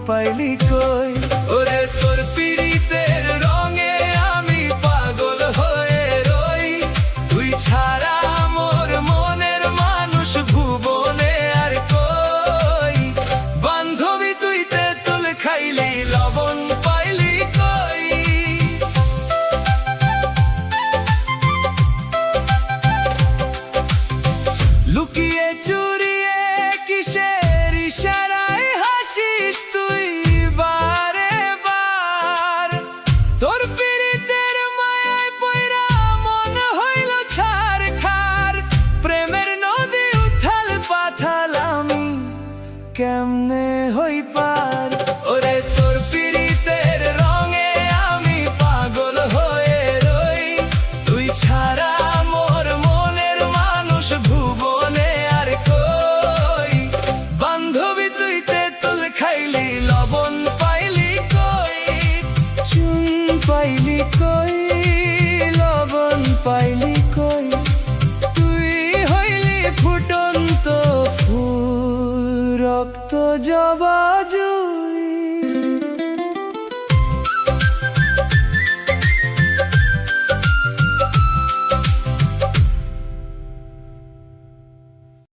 পাইলি কই। ওরে তোর পিরিতের রঙে আমি পাগল হয়ে রই, তুই ছাড়া মোর মনের মানুষ ভুবনে আর কই। বান্ধবী তুই তেঁতুল খাইলি লবণ পাইলি কই। লুকিয়ে চুরিয়ে কিসের ইশারায় হাসিস তুই বারে বার। তোর পীড়িতের মায়ায় পয়রা মন হইল ছারখার। প্রেমের নদী উথাল পাথাল আমি কেমনে হই পার। ওরে তোর পীড়িতের রঙে আমি পাগল হয়ে রই, তুই ছাড়া মোর মনের মানুষ ভুবনে আর কই। বান্ধবী তুই তেঁতুল খাইলি লবণ পাইলি কই। চুন পাইলি কই, লবণ পাইলি কই। তুই হইলি ফুটন্ত ফুল, রক্ত জবা জুই।